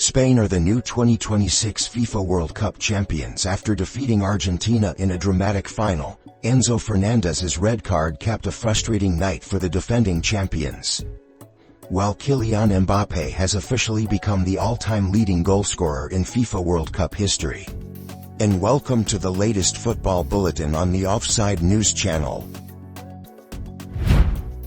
Spain are the new 2026 FIFA World Cup champions after defeating Argentina in a dramatic final. Enzo Fernández's red card capped a frustrating night for the defending champions, while Kylian Mbappé has officially become the all-time leading goalscorer in FIFA World Cup history. And welcome to the latest football bulletin on the Offside news channel.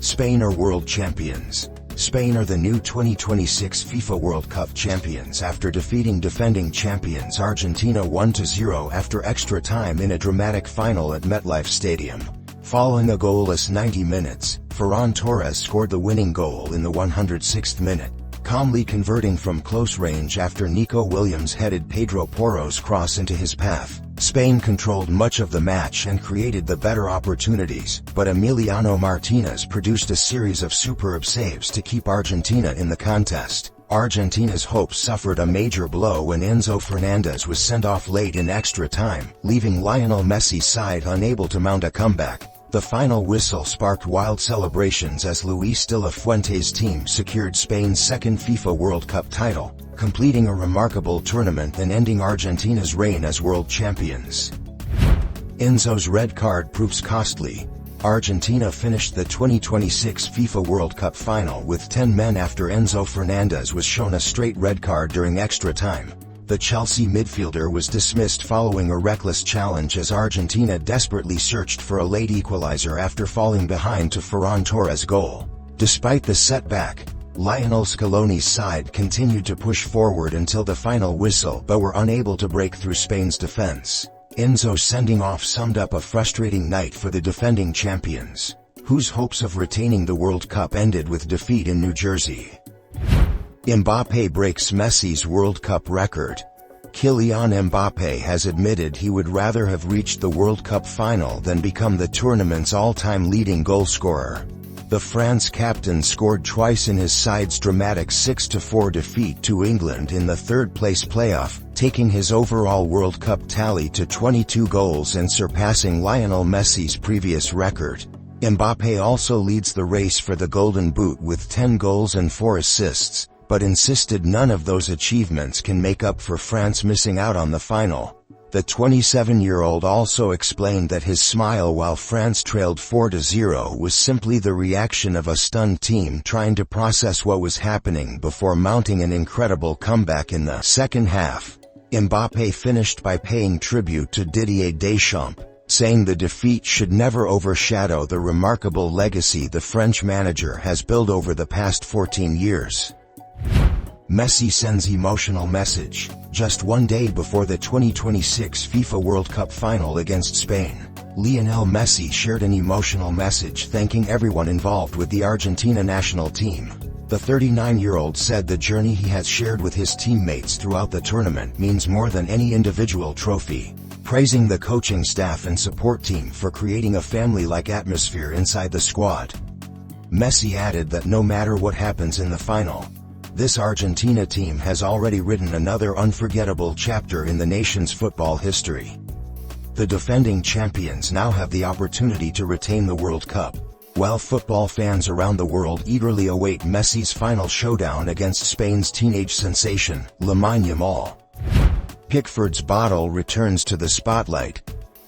Spain are world champions. Spain are the new 2026 FIFA World Cup champions after defeating defending champions Argentina 1-0 after extra time in a dramatic final at MetLife Stadium. Following a goalless 90 minutes, Ferran Torres scored the winning goal in the 106th minute, calmly converting from close range after Nico Williams headed Pedro Porro's cross into his path. Spain controlled much of the match and created the better opportunities, but Emiliano Martinez produced a series of superb saves to keep Argentina in the contest. Argentina's hopes suffered a major blow when Enzo Fernández was sent off late in extra time, leaving Lionel Messi's side unable to mount a comeback. The final whistle sparked wild celebrations as Luis de la Fuente's team secured Spain's second FIFA World Cup title, completing a remarkable tournament and ending Argentina's reign as world champions. Enzo's red card proves costly. Argentina finished the 2026 FIFA World Cup final with 10 men after Enzo Fernández was shown a straight red card during extra time. The Chelsea midfielder was dismissed following a reckless challenge as Argentina desperately searched for a late equalizer after falling behind to Ferran Torres' goal. Despite the setback, Lionel Scaloni's side continued to push forward until the final whistle but were unable to break through Spain's defense. Enzo's sending off summed up a frustrating night for the defending champions, whose hopes of retaining the World Cup ended with defeat in New Jersey. Mbappé breaks Messi's World Cup record. Kylian Mbappé has admitted he would rather have reached the World Cup final than become the tournament's all-time leading goalscorer. The France captain scored twice in his side's dramatic 6-4 defeat to England in the third-place playoff, taking his overall World Cup tally to 22 goals and surpassing Lionel Messi's previous record. Mbappé also leads the race for the Golden Boot with 10 goals and 4 assists, but insisted none of those achievements can make up for France missing out on the final. The 27-year-old also explained that his smile while France trailed 4-0 was simply the reaction of a stunned team trying to process what was happening before mounting an incredible comeback in the second half. Mbappé finished by paying tribute to Didier Deschamps, saying the defeat should never overshadow the remarkable legacy the French manager has built over the past 14 years. Messi sends emotional message. Just one day before the 2026 FIFA World Cup final against Spain, Lionel Messi shared an emotional message thanking everyone involved with the Argentina national team. The 39-year-old said the journey he has shared with his teammates throughout the tournament means more than any individual trophy, praising the coaching staff and support team for creating a family-like atmosphere inside the squad. Messi added that no matter what happens in the final, this Argentina team has already written another unforgettable chapter in the nation's football history. The defending champions now have the opportunity to retain the World Cup, while football fans around the world eagerly await Messi's final showdown against Spain's teenage sensation, Lamine Yamal. Pickford's bottle returns to the spotlight.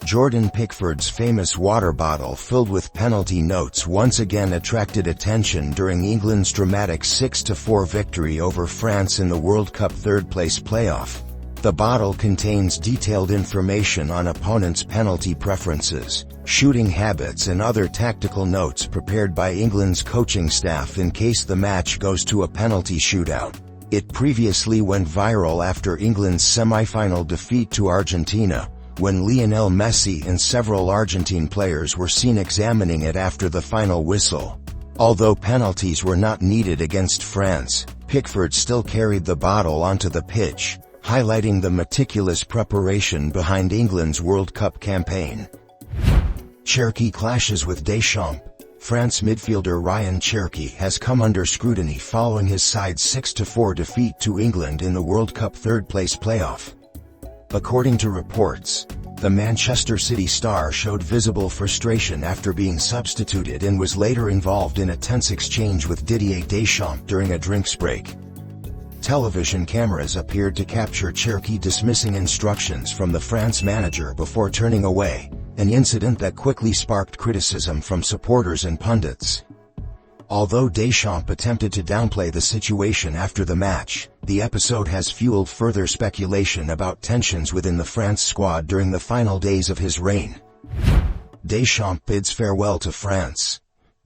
Jordan Pickford's famous water bottle filled with penalty notes once again attracted attention during England's dramatic 6-4 victory over France in the World Cup third-place playoff. The bottle contains detailed information on opponents' penalty preferences, shooting habits and other tactical notes prepared by England's coaching staff in case the match goes to a penalty shootout. It previously went viral after England's semi-final defeat to Argentina, when Lionel Messi and several Argentine players were seen examining it after the final whistle. Although penalties were not needed against France, Pickford still carried the bottle onto the pitch, highlighting the meticulous preparation behind England's World Cup campaign. Cherki clashes with Deschamps. France midfielder Ryan Cherki has come under scrutiny following his side's 6-4 defeat to England in the World Cup third-place playoff. According to reports, the Manchester City star showed visible frustration after being substituted and was later involved in a tense exchange with Didier Deschamps during a drinks break. Television cameras appeared to capture Cherki dismissing instructions from the France manager before turning away, an incident that quickly sparked criticism from supporters and pundits. Although Deschamps attempted to downplay the situation after the match, the episode has fueled further speculation about tensions within the France squad during the final days of his reign. Deschamps bids farewell to France.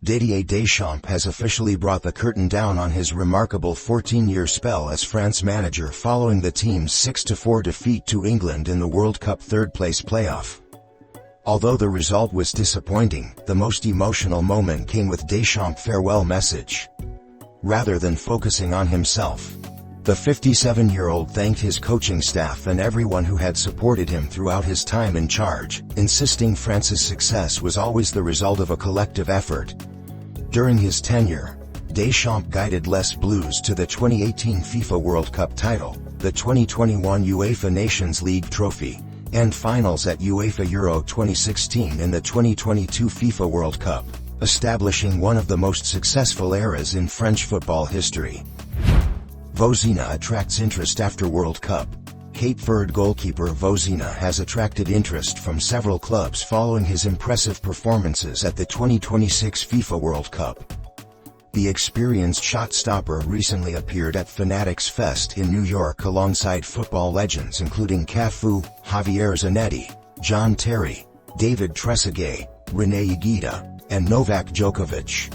Didier Deschamps has officially brought the curtain down on his remarkable 14-year spell as France manager following the team's 6-4 defeat to England in the World Cup third-place playoff. Although the result was disappointing, the most emotional moment came with Deschamps' farewell message. Rather than focusing on himself, the 57-year-old thanked his coaching staff and everyone who had supported him throughout his time in charge, insisting France's success was always the result of a collective effort. During his tenure, Deschamps guided Les Bleus to the 2018 FIFA World Cup title, the 2021 UEFA Nations League trophy, and finals at UEFA Euro 2016 and the 2022 FIFA World Cup, establishing one of the most successful eras in French football history. Vozina attracts interest after World Cup. Cape Verde goalkeeper Vozina has attracted interest from several clubs following his impressive performances at the 2026 FIFA World Cup. The experienced shot-stopper recently appeared at Fanatics Fest in New York alongside football legends including Cafu, Javier Zanetti, John Terry, David Trezeguet, Rene Higuita, and Novak Djokovic.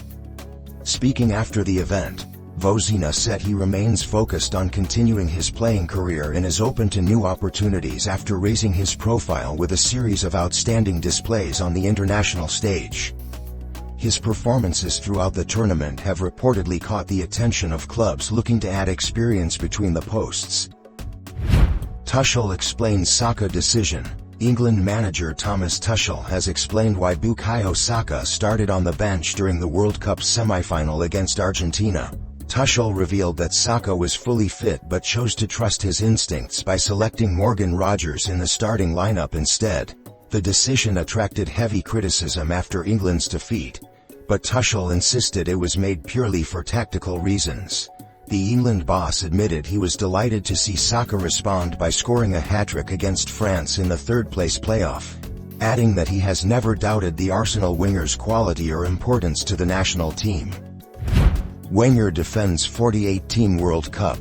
Speaking after the event, Vozina said he remains focused on continuing his playing career and is open to new opportunities after raising his profile with a series of outstanding displays on the international stage. His performances throughout the tournament have reportedly caught the attention of clubs looking to add experience between the posts. Tuchel explains Saka decision. England manager Thomas Tuchel has explained why Bukayo Saka started on the bench during the World Cup semi-final against Argentina. Tuchel revealed that Saka was fully fit but chose to trust his instincts by selecting Morgan Rogers in the starting lineup instead. The decision attracted heavy criticism after England's defeat, but Tuchel insisted it was made purely for tactical reasons. The England boss admitted he was delighted to see Saka respond by scoring a hat-trick against France in the third-place playoff, adding that he has never doubted the Arsenal winger's quality or importance to the national team. Wenger defends 48-team World Cup.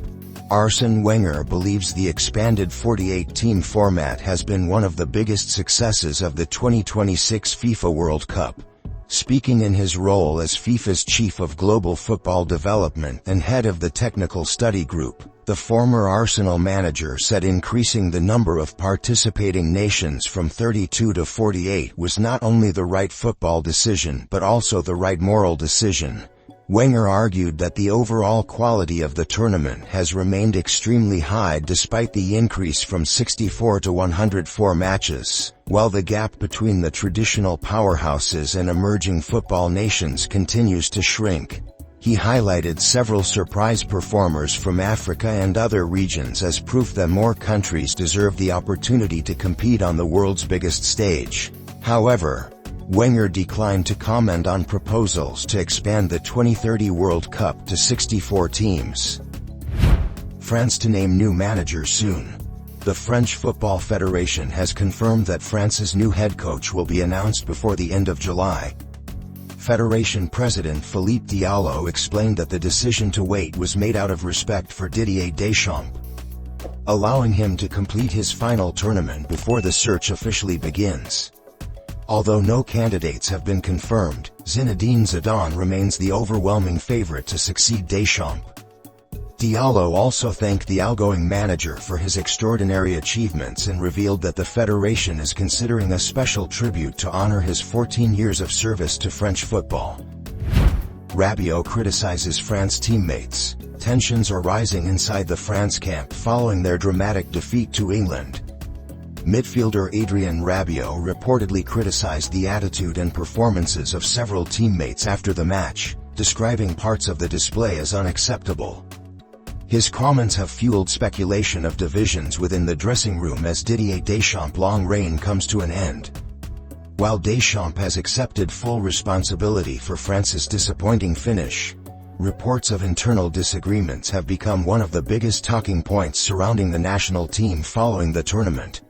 Arsene Wenger believes the expanded 48-team format has been one of the biggest successes of the 2026 FIFA World Cup. Speaking in his role as FIFA's Chief of Global Football Development and head of the Technical Study Group, the former Arsenal manager said increasing the number of participating nations from 32 to 48 was not only the right football decision but also the right moral decision. Wenger argued that the overall quality of the tournament has remained extremely high despite the increase from 64 to 104 matches, while the gap between the traditional powerhouses and emerging football nations continues to shrink. He highlighted several surprise performers from Africa and other regions as proof that more countries deserve the opportunity to compete on the world's biggest stage. However, Wenger declined to comment on proposals to expand the 2030 World Cup to 64 teams. France to name new manager soon. The French Football Federation has confirmed that France's new head coach will be announced before the end of July. Federation President Philippe Diallo explained that the decision to wait was made out of respect for Didier Deschamps, allowing him to complete his final tournament before the search officially begins. Although no candidates have been confirmed, Zinedine Zidane remains the overwhelming favorite to succeed Deschamps. Diallo also thanked the outgoing manager for his extraordinary achievements and revealed that the federation is considering a special tribute to honor his 14 years of service to French football. Rabiot criticizes France teammates. Tensions are rising inside the France camp following their dramatic defeat to England. Midfielder Adrien Rabiot reportedly criticized the attitude and performances of several teammates after the match, describing parts of the display as unacceptable. His comments have fueled speculation of divisions within the dressing room as Didier Deschamps' long reign comes to an end. While Deschamps has accepted full responsibility for France's disappointing finish, Reports of internal disagreements have become one of the biggest talking points surrounding the national team following the tournament.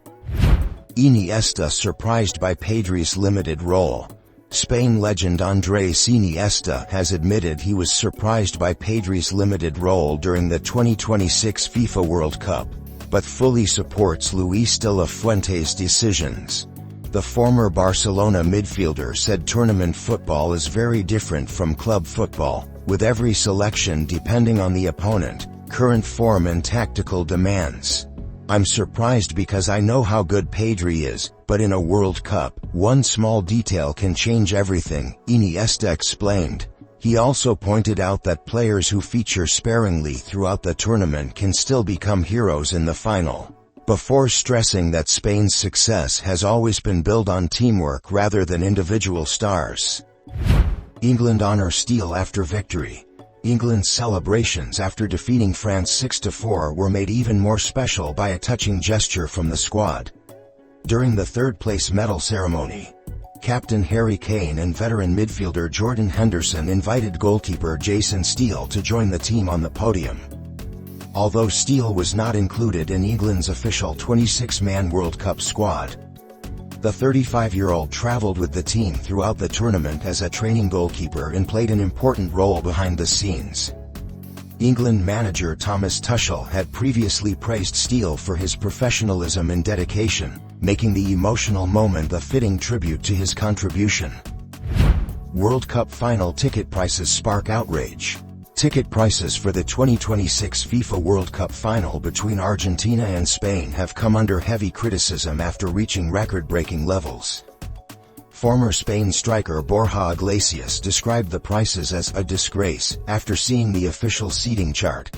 Iniesta surprised by Pedri's limited role. Spain legend Andrés Iniesta has admitted he was surprised by Pedri's limited role during the 2026 FIFA World Cup, but fully supports Luis de la Fuente's decisions. The former Barcelona midfielder said tournament football is very different from club football, with every selection depending on the opponent, current form and tactical demands. I'm surprised because I know how good Pedri is, but in a World Cup, one small detail can change everything, Iniesta explained. He also pointed out that players who feature sparingly throughout the tournament can still become heroes in the final, before stressing that Spain's success has always been built on teamwork rather than individual stars. England honor Steele after victory. England's celebrations after defeating France 6-4 were made even more special by a touching gesture from the squad. During the third-place medal ceremony, Captain Harry Kane and veteran midfielder Jordan Henderson invited goalkeeper Jason Steele to join the team on the podium. Although Steele was not included in England's official 26-man World Cup squad, the 35-year-old traveled with the team throughout the tournament as a training goalkeeper and played an important role behind the scenes. England manager Thomas Tuchel had previously praised Steele for his professionalism and dedication, making the emotional moment a fitting tribute to his contribution. World Cup final ticket prices spark outrage. Ticket prices for the 2026 FIFA World Cup final between Argentina and Spain have come under heavy criticism after reaching record-breaking levels. Former Spain striker Borja Iglesias described the prices as a disgrace after seeing the official seating chart.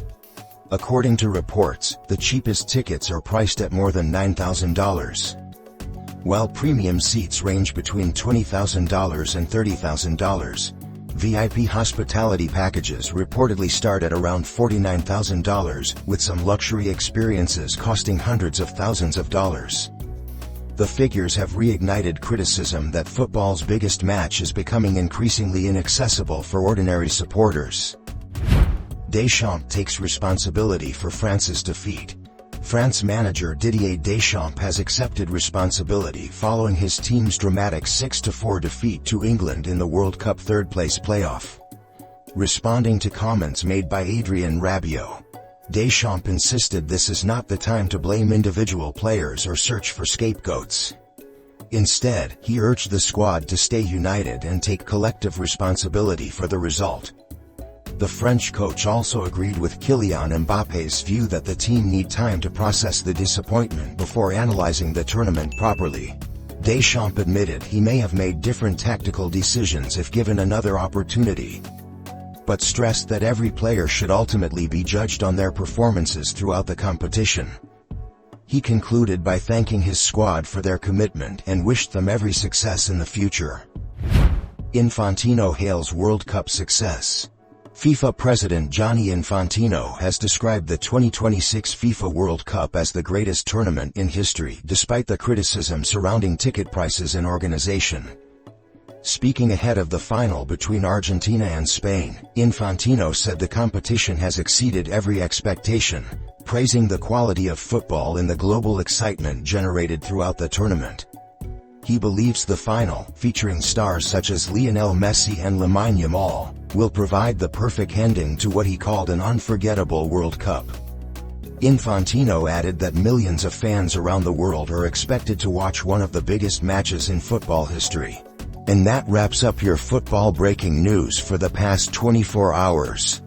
According to reports, the cheapest tickets are priced at more than $9,000. While premium seats range between $20,000 and $30,000, VIP hospitality packages reportedly start at around $49,000, with some luxury experiences costing hundreds of thousands of dollars. The figures have reignited criticism that football's biggest match is becoming increasingly inaccessible for ordinary supporters. Deschamps takes responsibility for France's defeat. France manager Didier Deschamps has accepted responsibility following his team's dramatic 6-4 defeat to England in the World Cup third-place playoff. Responding to comments made by Adrien Rabiot, Deschamps insisted this is not the time to blame individual players or search for scapegoats. Instead, he urged the squad to stay united and take collective responsibility for the result. The French coach also agreed with Kylian Mbappe's view that the team need time to process the disappointment before analyzing the tournament properly. Deschamps admitted he may have made different tactical decisions if given another opportunity, but stressed that every player should ultimately be judged on their performances throughout the competition. He concluded by thanking his squad for their commitment and wished them every success in the future. Infantino hails World Cup success. FIFA President Gianni Infantino has described the 2026 FIFA World Cup as the greatest tournament in history despite the criticism surrounding ticket prices and organization. Speaking ahead of the final between Argentina and Spain, Infantino said the competition has exceeded every expectation, praising the quality of football and the global excitement generated throughout the tournament. He believes the final, featuring stars such as Lionel Messi and Lamine Yamal, will provide the perfect ending to what he called an unforgettable World Cup. Infantino added that millions of fans around the world are expected to watch one of the biggest matches in football history. And that wraps up your football breaking news for the past 24 hours.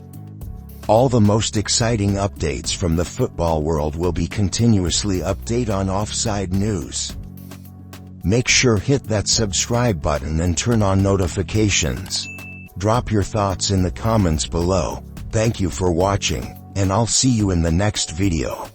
All the most exciting updates from the football world will be continuously updated on Offside News. Make sure hit that subscribe button and turn on notifications. Drop your thoughts in the comments below. Thank you for watching, and I'll see you in the next video.